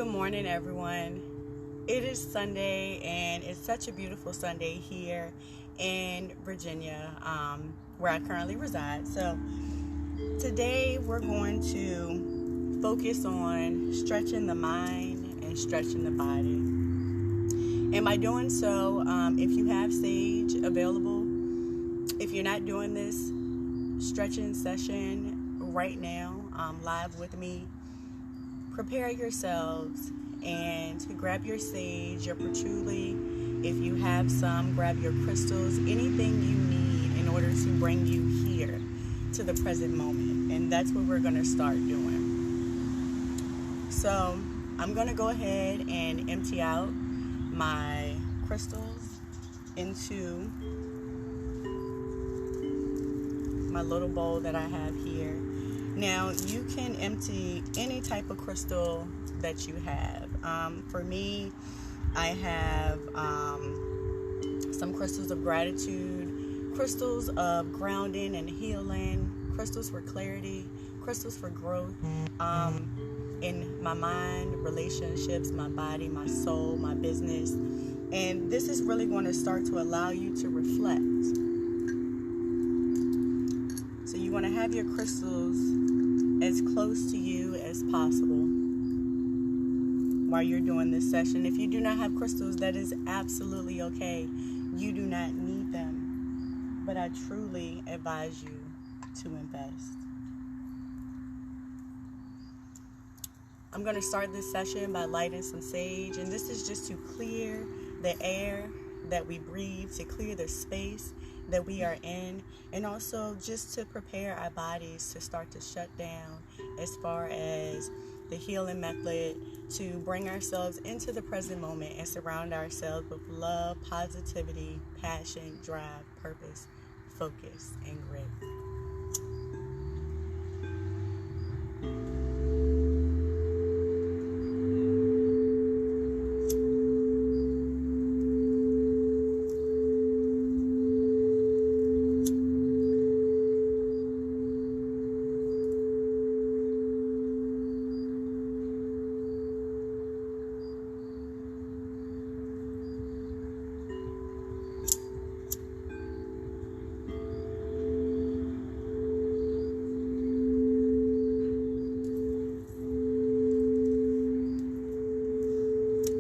Good morning, everyone. It is Sunday, and it's such a beautiful Sunday here in Virginia, where I currently reside. So today we're going to focus on stretching the mind and stretching the body. And by doing so, if you have sage available, if you're not doing this stretching session right now, live with me, prepare yourselves and grab your sage, your patchouli. If you have some, grab your crystals, anything you need in order to bring you here to the present moment. And that's what we're going to start doing. So I'm going to go ahead and empty out my crystals into my little bowl that I have here. Now, you can empty any type of crystal that you have. For me, I have some crystals of gratitude, crystals of grounding and healing, crystals for clarity, crystals for growth in my mind, relationships, my body, my soul, my business. And this is really going to start to allow you to reflect. So you want to have your crystals as close to you as possible while you're doing this session. If you do not have crystals, that is absolutely okay. You do not need them, but I truly advise you to invest. I'm going to start this session by lighting some sage, and this is just to clear the air that we breathe, to clear the space that we are in, and also just to prepare our bodies to start to shut down as far as the healing method, to bring ourselves into the present moment and surround ourselves with love, positivity, passion, drive, purpose, focus, and grit.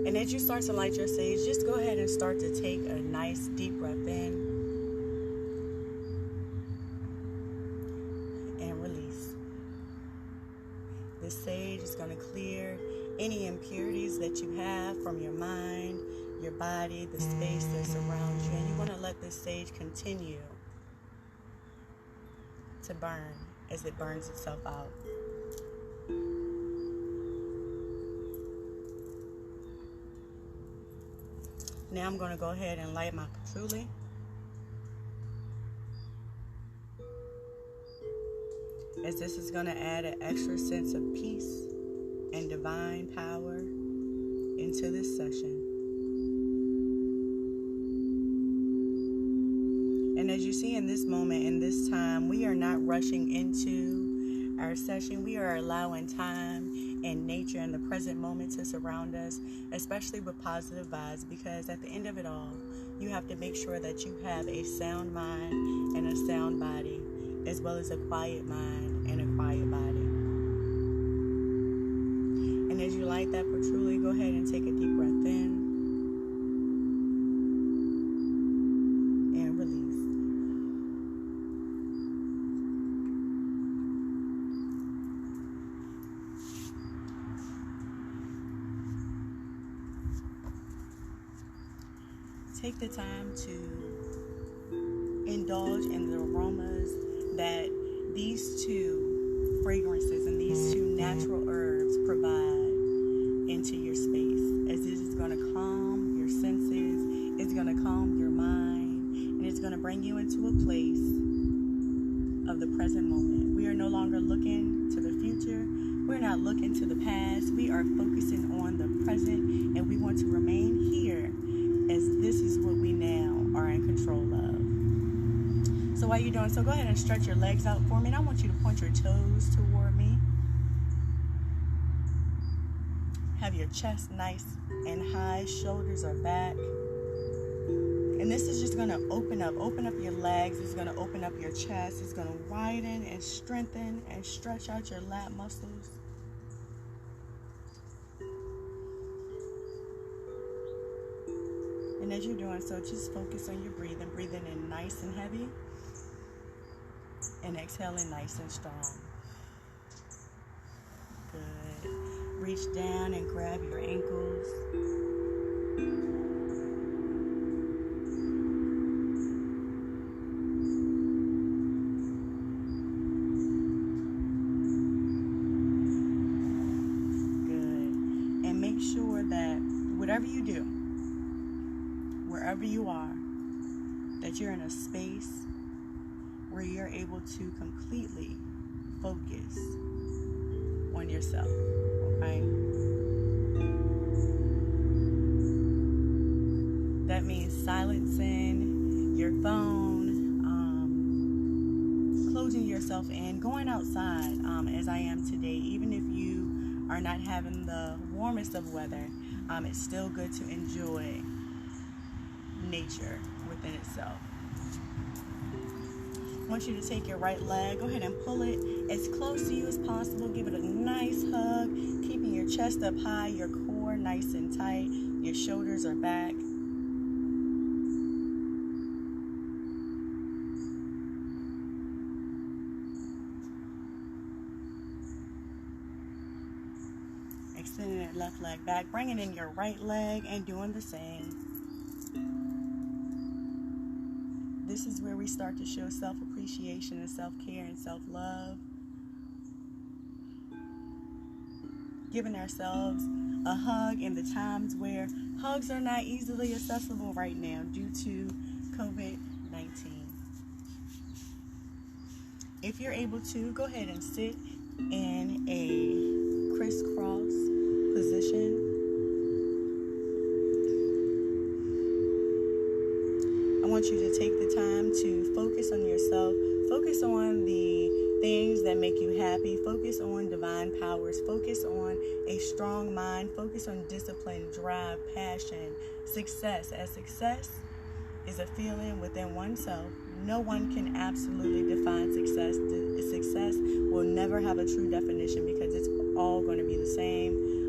And as you start to light your sage, just go ahead and start to take a nice deep breath in and release. This sage is going to clear any impurities that you have from your mind, your body, the space that surrounds you. And you want to let this sage continue to burn as it burns itself out. Now I'm going to go ahead and light my patchouli. As this is going to add an extra sense of peace and divine power into this session. And as you see in this moment, in this time, we are not rushing into our session. We are allowing time and nature and the present moment to surround us, especially with positive vibes, because at the end of it all, you have to make sure that you have a sound mind and a sound body, as well as a quiet mind and a quiet body. And as you light that patchouli, go ahead and take a deep breath in and release. Take the time to indulge in the aromas that these two fragrances and these two natural herbs provide into your space, as it is going to calm your senses, it's going to calm your mind, and it's going to bring you into a place of the present moment. We are no longer looking to the future. We're not looking to the past. We are focusing on the present, and we want to remain here, as this is what we now are in control of. So while you're doing so, go ahead and stretch your legs out for me, and I want you to point your toes toward me. Have your chest nice and high, shoulders are back. And this is just going to open up your legs. It's going to open up your chest. It's going to widen and strengthen and stretch out your lat muscles. And as you're doing so, just focus on your breathing. Breathing in nice and heavy. And exhaling nice and strong. Good. Reach down and grab your ankles. Good. And make sure that whatever you do, wherever you are, that you're in a space where you're able to completely focus on yourself, okay? That means silencing your phone, closing yourself in, going outside as I am today. Even if you are not having the warmest of weather, it's still good to enjoy nature within itself. I want you to take your right leg, go ahead and pull it as close to you as possible. Give it a nice hug, keeping your chest up high, your core nice and tight, your shoulders are back. Extending that left leg back, bringing in your right leg and doing the same. This is where we start to show self-appreciation and self-care and self-love. Giving ourselves a hug in the times where hugs are not easily accessible right now due to COVID-19. If you're able to, go ahead and sit in a crisscross position. I want you to take the time to focus on yourself, focus on the things that make you happy, focus on divine powers, focus on a strong mind, focus on discipline, drive, passion, success. As success is a feeling within oneself, no one can absolutely define success. Success will never have a true definition because it's all going to be the same.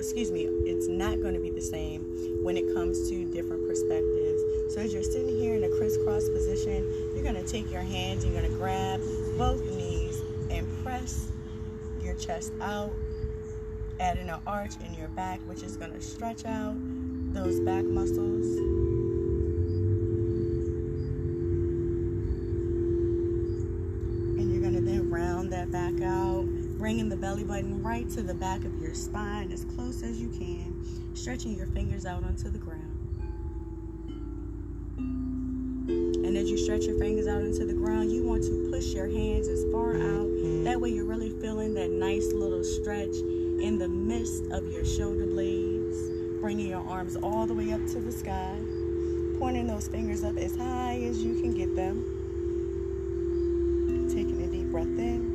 It's not going to be the same when it comes to different perspectives. So as you're sitting here in a crisscross position, you're going to take your hands, you're going to grab both knees and press your chest out, adding an arch in your back, which is going to stretch out those back muscles. And you're going to then round that back out, bringing the belly button right to the back of your spine as close as you can, stretching your fingers out onto the ground. And as you stretch your fingers out into the ground, you want to push your hands as far out. That way you're really feeling that nice little stretch in the midst of your shoulder blades, bringing your arms all the way up to the sky, pointing those fingers up as high as you can get them. Taking a deep breath in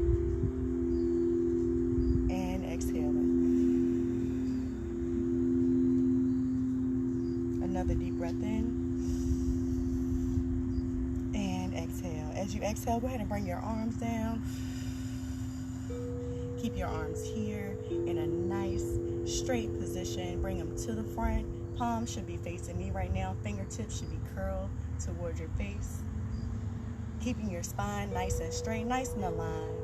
and exhaling. Another deep breath in. As you exhale, go ahead and bring your arms down. Keep your arms here in a nice straight position. Bring them to the front. Palms should be facing me right now. Fingertips should be curled towards your face. Keeping your spine nice and straight, nice and aligned.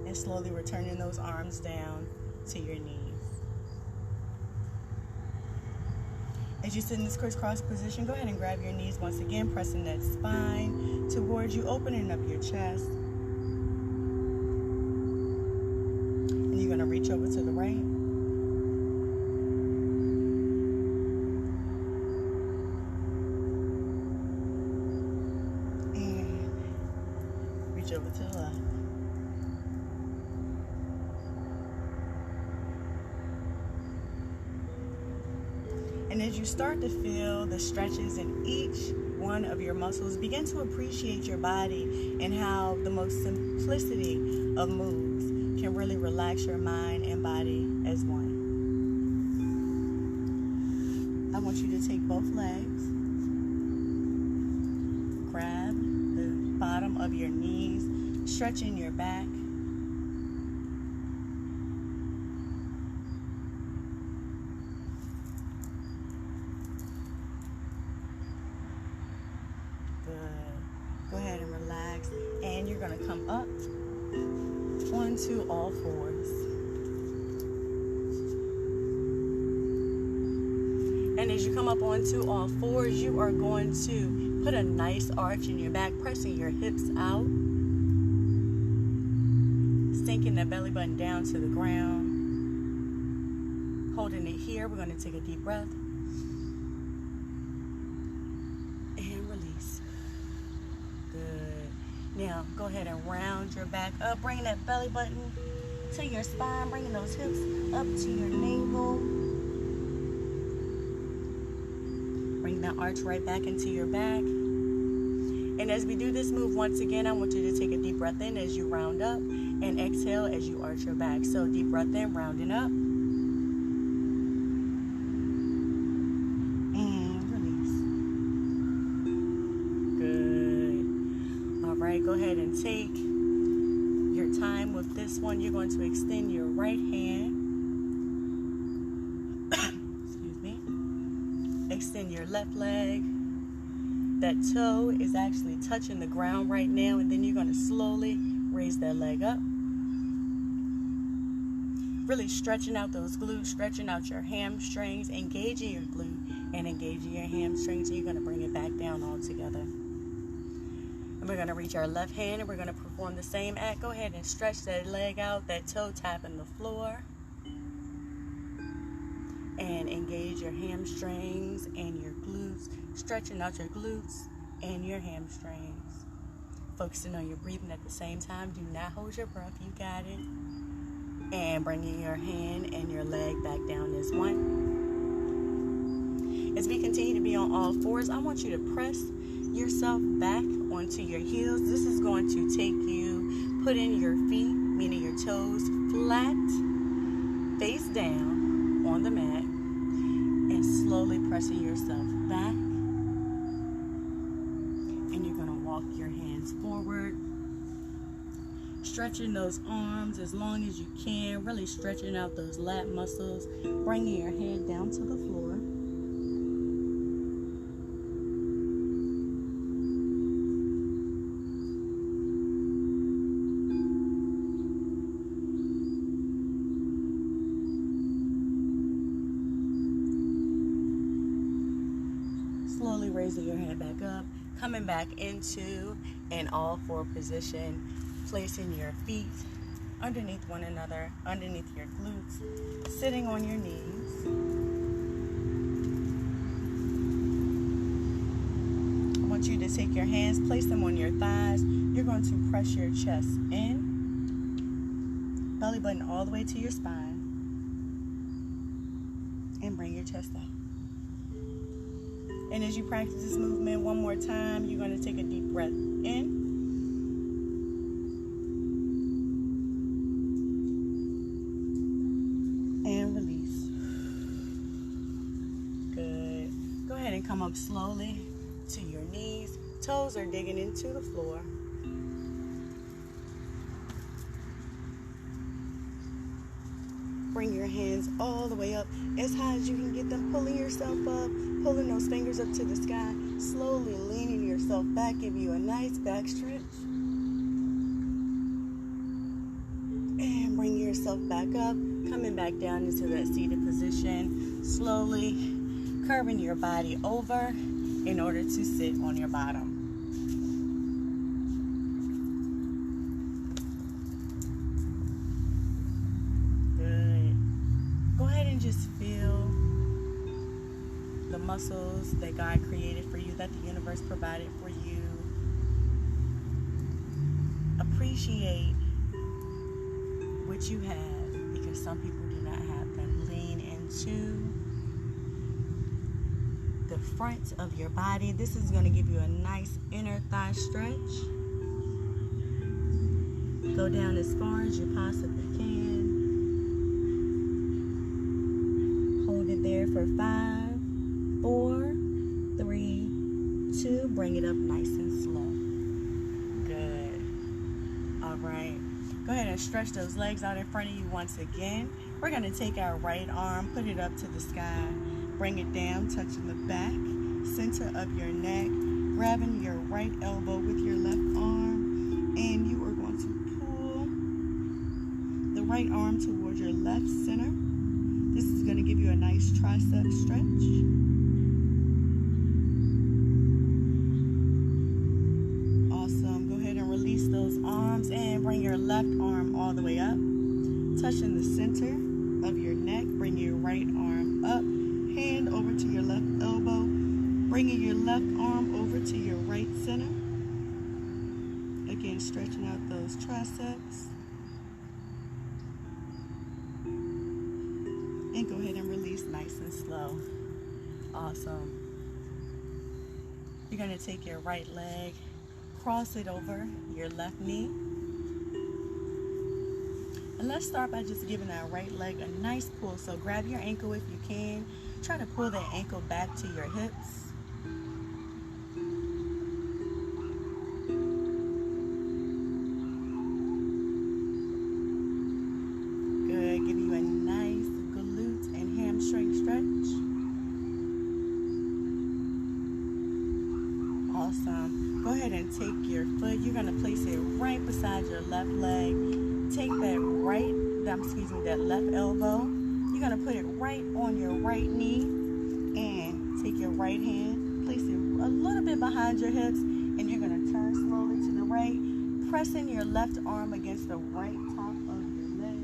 And slowly returning those arms down to your knees. As you sit in this crisscross position, go ahead and grab your knees once again, pressing that spine towards you, opening up your chest. And you're going to reach over to the right. And reach over to the left. And as you start to feel the stretches in each one of your muscles, begin to appreciate your body and how the most simplicity of moves can can really relax your mind and body as one. I want you to take both legs, grab the bottom of your knees, stretching your back. Good. Go ahead and relax, and you're going to come up onto all fours. And as you come up onto all fours, you are going to put a nice arch in your back, pressing your hips out, sinking that belly button down to the ground, holding it here. We're going to take a deep breath and release. Good. Now go ahead and round your back up, bring that belly button to your spine, bringing those hips up to your navel. Bring that arch right back into your back. And as we do this move once again, I want you to take a deep breath in as you round up, and exhale as you arch your back. So deep breath in, rounding up, and release. Good. All right, go ahead and take your time with this one. You're going to extend your right hand. Extend your left leg. That toe is actually touching the ground right now, and then you're going to slowly raise that leg up. Really stretching out those glutes, stretching out your hamstrings, engaging your glute and engaging your hamstrings, and you're going to bring it back down all together. And we're going to reach our left hand, and we're going to perform the same act. Go ahead and stretch that leg out, that toe tapping the floor. And engage your hamstrings and your glutes, stretching out your glutes and your hamstrings. Focusing on your breathing at the same time. Do not hold your breath. You got it. And bringing your hand and your leg back down as one. As we continue to be on all fours, I want you to press yourself back onto your heels. This is going to take you, putting your feet, meaning your toes, flat, face down on the mat, and slowly pressing yourself back. And you're going to walk your hands forward, stretching those arms as long as you can, really stretching out those lat muscles, bringing your head down to the floor. Slowly raising your hand back up, coming back into an all four position, placing your feet underneath one another, underneath your glutes, sitting on your knees. I want you to take your hands, place them on your thighs. You're going to press your chest in, belly button all the way to your spine, and bring your chest out. And as you practice this movement one more time, you're going to take a deep breath in. And release. Good. Go ahead and come up slowly to your knees. Toes are digging into the floor. Bring your hands all the way up as high as you can get them, pulling yourself up, pulling those fingers up to the sky, slowly leaning yourself back, give you a nice back stretch. And bring yourself back up, coming back down into that seated position, slowly curving your body over in order to sit on your bottom. Just feel the muscles that God created for you, that the universe provided for you. Appreciate what you have, because some people do not have them. Lean into the front of your body. This is going to give you a nice inner thigh stretch. Go down as far as you possibly can. for 5, 4, 3, 2. Bring it up nice and slow. Good. All right. Go ahead and stretch those legs out in front of you once again. We're going to take our right arm, put it up to the sky, bring it down, touching the back, center of your neck, grabbing your right elbow with your left arm, and you are going to pull the right arm towards your left center. This is going to give you a nice tricep stretch. Awesome. Go ahead and release those arms and bring your left arm all the way up, touching the center of your neck. Bring your right arm up, hand over to your left elbow, bringing your left arm over to your right center. Again, stretching out those triceps. And go ahead and release nice and slow. Awesome. You're going to take your right leg, cross it over your left knee. And let's start by just giving our right leg a nice pull. So grab your ankle if you can. Try to pull that ankle back to your hips. Good. Give you a nice glute and hamstring stretch. Awesome. Go ahead and take your foot. You're going to place it right beside your left leg. Take that left elbow. You're going to put it right on your right knee and take your right hand, place it a little bit behind your hips, and you're going to turn slowly to the right, pressing your left arm against the right top of your leg.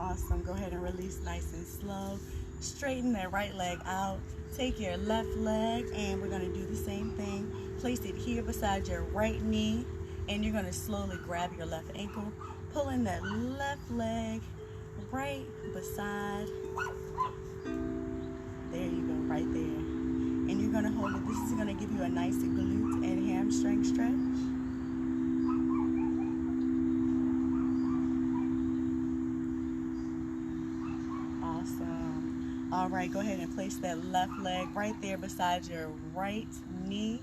Awesome. Go ahead and release nice and slow. Straighten that right leg out. Take your left leg and we're going to do the same thing. Place it here beside your right knee and you're going to slowly grab your left ankle, pulling that left leg right beside. There you go, right there. And you're going to hold it. This is going to give you a nice glute and hamstring stretch. Awesome. All right, go ahead and place that left leg right there beside your right knee.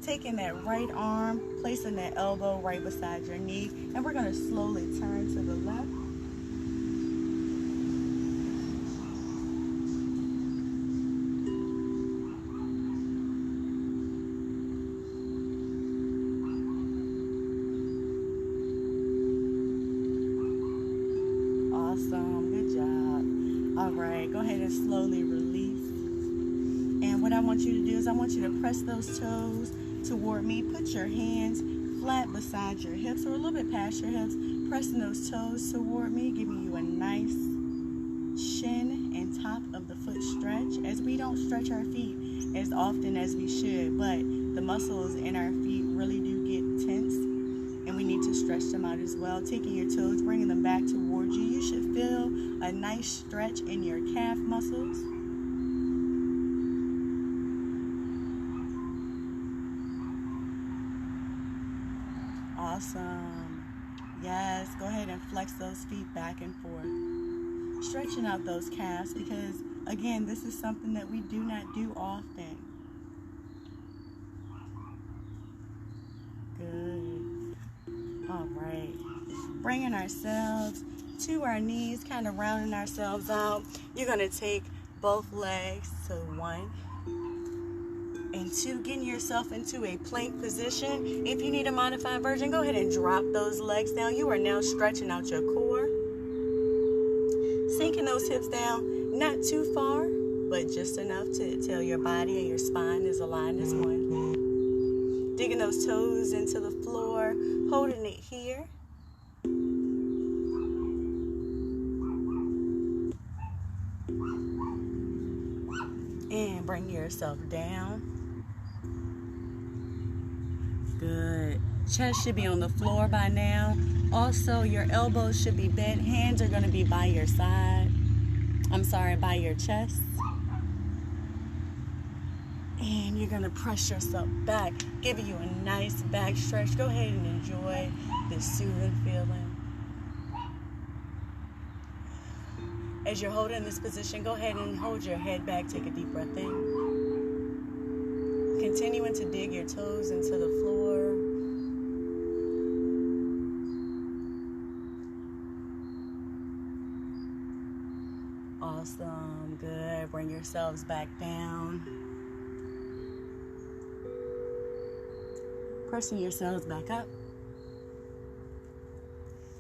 Taking that right arm, placing that elbow right beside your knee, and we're going to slowly turn to the left. Awesome, good job. All right, go ahead and slowly release. And what I want you to do is I want you to press those toes toward me. Put your hands flat beside your hips or a little bit past your hips, pressing those toes toward me, giving you a nice shin and top of the foot stretch, as we don't stretch our feet as often as we should, but the muscles in our feet really do get tense and we need to stretch them out as well. Taking your toes, bringing them back towards you. You should feel a nice stretch in your calf muscles. Awesome. Yes, go ahead and flex those feet back and forth. Stretching out those calves because, again, this is something that we do not do often. Good. All right. Bringing ourselves to our knees, kind of rounding ourselves out. You're going to take both legs to 1 and 2, getting yourself into a plank position. If you need a modified version, go ahead and drop those legs down. You are now stretching out your core. Sinking those hips down, not too far, but just enough to tell your body and your spine is aligned as one. Digging those toes into the floor, holding it here. And bring yourself down. Good. Chest should be on the floor by now. Also, your elbows should be bent. Hands are going to be by your side. By your chest. And you're gonna press yourself back, giving you a nice back stretch. Go ahead and enjoy this soothing feeling. As you're holding this position, go ahead and hold your head back. Take a deep breath in. Continuing to dig your toes into the floor. Awesome. Good. Bring yourselves back down. Pressing yourselves back up.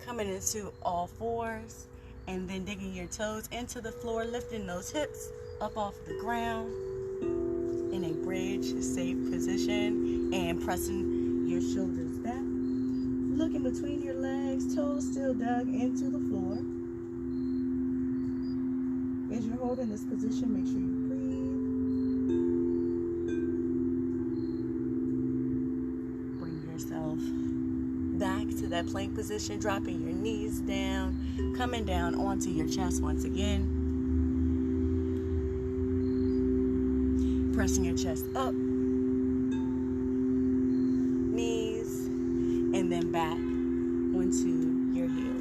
Coming into all fours. And then digging your toes into the floor, lifting those hips up off the ground in a bridge, safe position, and pressing your shoulders back. Looking between your legs, toes still dug into the floor. As you're holding this position, make sure you breathe. Bring yourself back to that plank position, dropping your knees down, coming down onto your chest once again. Pressing your chest up, knees, and then back onto your heels.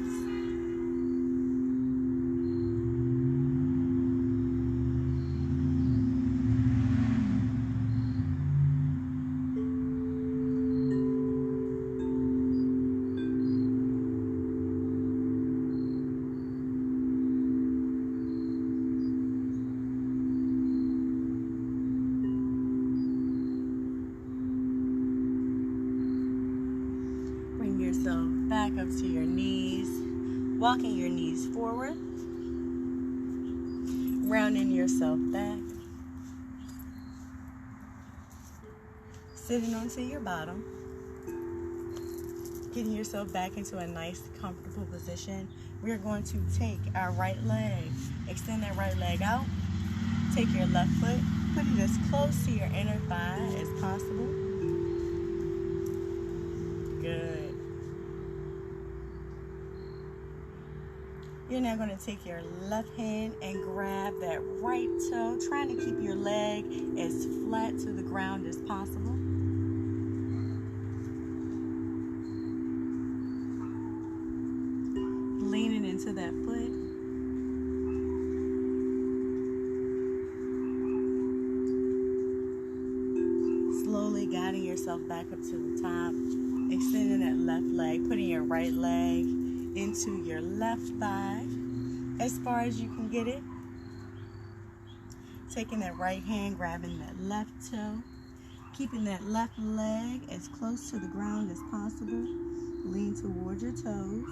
Yourself back up to your knees, walking your knees forward, rounding yourself back, sitting onto your bottom, getting yourself back into a nice comfortable position. We're going to take our right leg, extend that right leg out, take your left foot, put it as close to your inner thigh as possible. Good. You're now going to take your left hand and grab that right toe, trying to keep your leg as flat to the ground as possible. Leaning into that foot. Slowly guiding yourself back up to the top, extending that left leg, putting your right leg into your left thigh as far as you can get it. Taking that right hand, grabbing that left toe, keeping that left leg as close to the ground as possible. Lean towards your toes.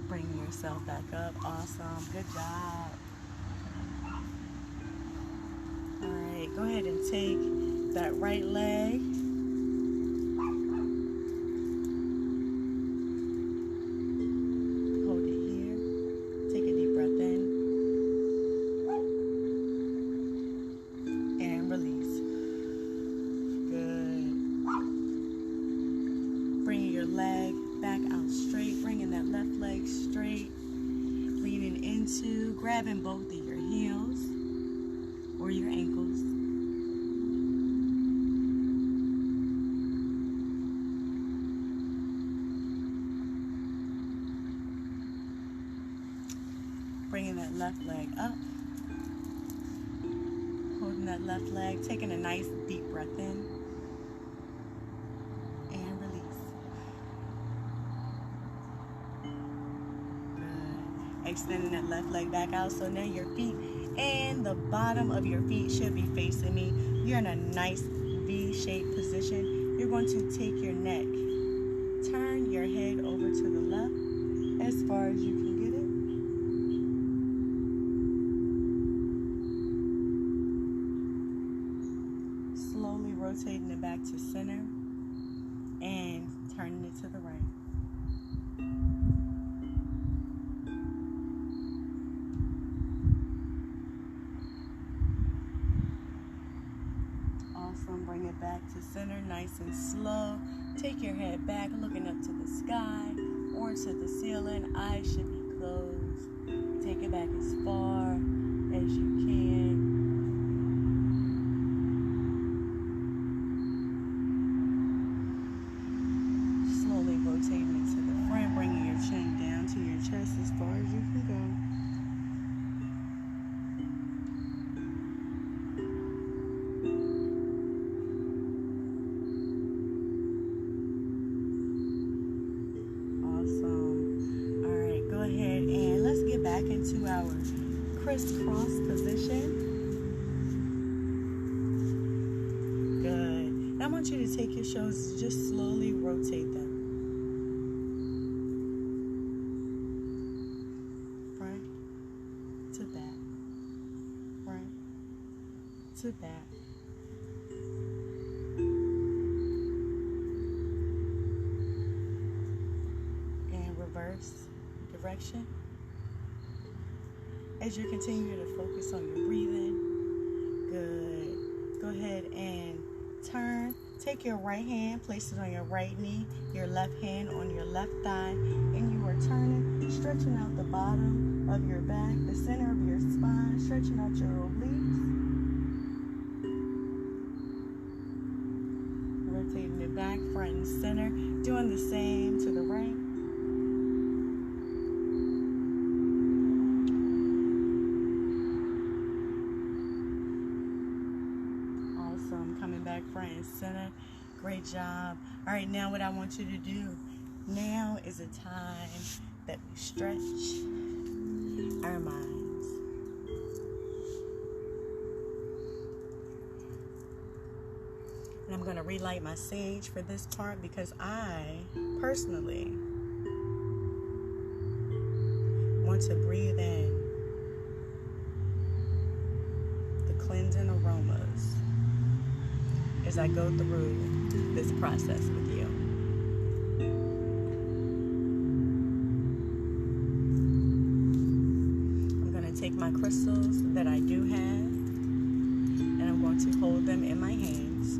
Bring yourself back up. Awesome. Good job. Go ahead and take that right leg, hold it here, take a deep breath in, and release. Good. Bringing your leg back out straight, bringing that left leg straight, leaning into, grabbing both of your heels or your ankles. Bringing that left leg up, holding that left leg, taking a nice deep breath in, and release. Good. Extending that left leg back out, so now your feet and the bottom of your feet should be facing me. You're in a nice V-shaped position. You're going to take your neck, turn your head over to the left as far as you can get it. Slowly rotating it back to center and turning it to the right. Awesome. Bring it back to center, nice and slow. Take your head back, looking up to the sky or to the ceiling. Eyes should be closed. Take it back as far as you can. Slowly rotating it to the front, bringing your chin down to your chest as far as you can go. Back into our crisscross position. Good. Now I want you to take your shoulders, just slowly rotate them. Front to back. Front to back. And reverse direction. As you continue to focus on your breathing, good. Go ahead and turn. Take your right hand, place it on your right knee, your left hand on your left thigh, and you are turning, stretching out the bottom of your back, the center of your spine, stretching out your obliques. Rotating it back, front and center, doing the same to the right. Coming back front and center. Great job. All right, now what I want you to do now is a time that we stretch our minds. And I'm going to relight my sage for this part because I personally want to breathe in the cleansing aromas as I go through this process with you. I'm going to take my crystals that I do have, and I'm going to hold them in my hands.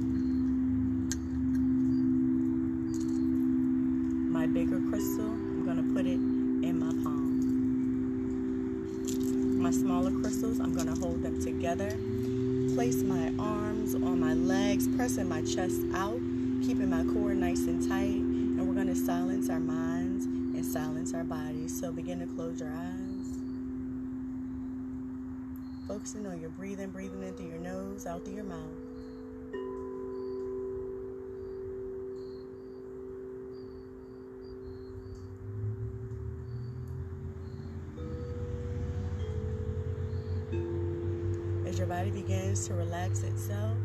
My bigger crystal, I'm going to put it in my palm. My smaller crystals, I'm going to hold them together. Place my arms on my legs, pressing my chest out, keeping my core nice and tight. And we're going to silence our minds and silence our bodies. So begin to close your eyes. Focusing on your breathing, breathing in through your nose, out through your mouth. As your body begins to relax itself,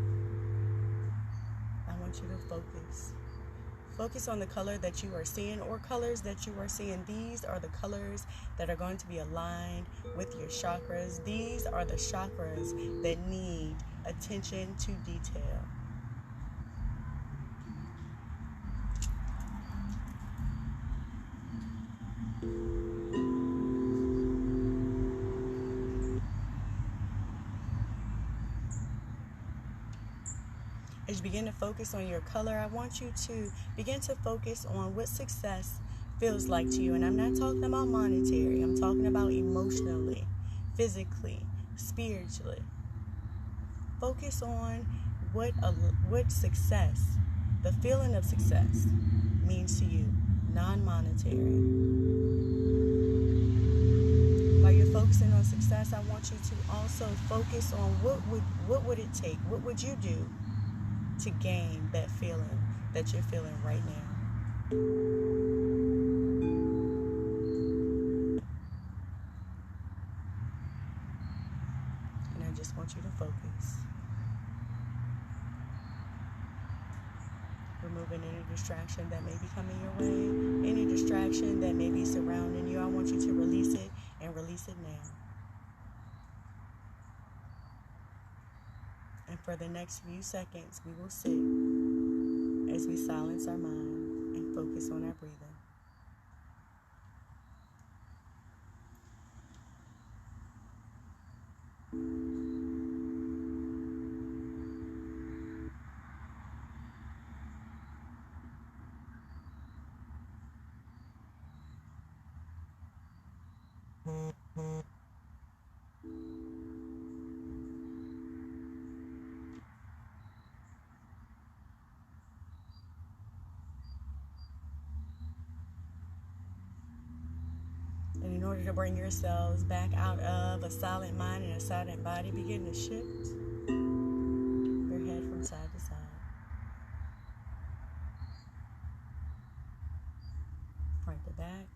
I want you to focus. Focus on the color that you are seeing or colors that you are seeing. These are the colors that are going to be aligned with your chakras. These are the chakras that need attention to detail. As you begin to focus on your color, I want you to begin to focus on what success feels like to you. And I'm not talking about monetary. I'm talking about emotionally, physically, spiritually. Focus on what success, the feeling of success, means to you, non-monetary. While you're focusing on success, I want you to also focus on what would it take? What would you do to gain that feeling that you're feeling right now? And I just want you to focus. Removing any distraction that may be coming your way, any distraction that may be surrounding you. I want you to release it and release it now. And for the next few seconds, we will sit as we silence our mind and focus on our breathing. And in order to bring yourselves back out of a silent mind and a silent body, begin to shift your head from side to side. Front to back.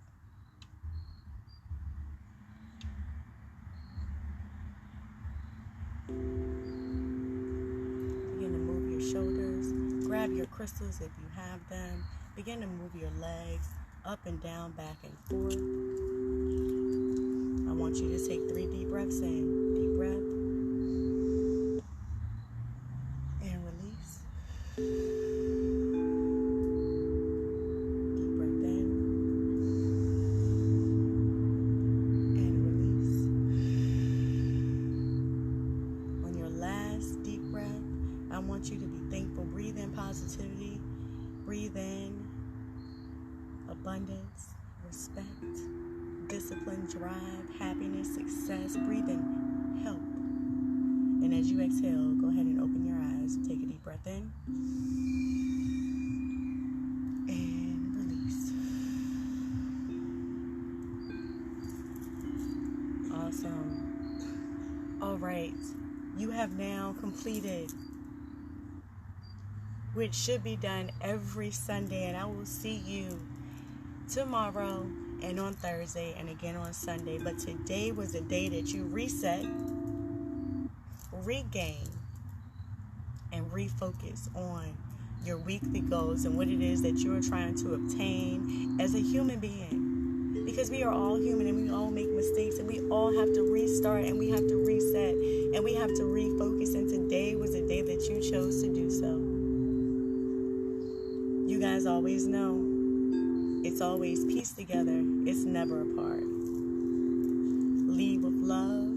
Begin to move your shoulders. Grab your crystals if you have them. Begin to move your legs up and down, back and forth. I want you to take 3 deep breaths in. Deep breath. And release. Deep breath in. And release. On your last deep breath, I want you to be thankful. Breathe in positivity. Breathe in abundance, respect, discipline, drive, happiness, success. Breathe in help. And as you exhale, go ahead and open your eyes. Take a deep breath in. And release. Awesome. All right. You have now completed, which should be done every Sunday, and I will see you tomorrow and on Thursday and again on Sunday. But today was a day that you reset, regain, and refocus on your weekly goals and what it is that you are trying to obtain as a human being. Because we are all human and we all make mistakes and we all have to restart and we have to reset and we have to refocus. And today was a day that you chose to do so. You guys always know it's always pieced together. It's never apart. Lead with love,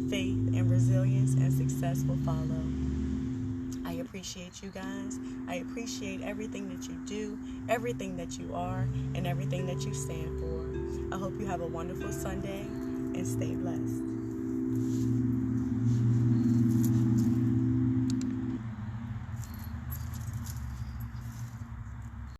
faith, and resilience, and success will follow. I appreciate you guys. I appreciate everything that you do, everything that you are, and everything that you stand for. I hope you have a wonderful Sunday and stay blessed.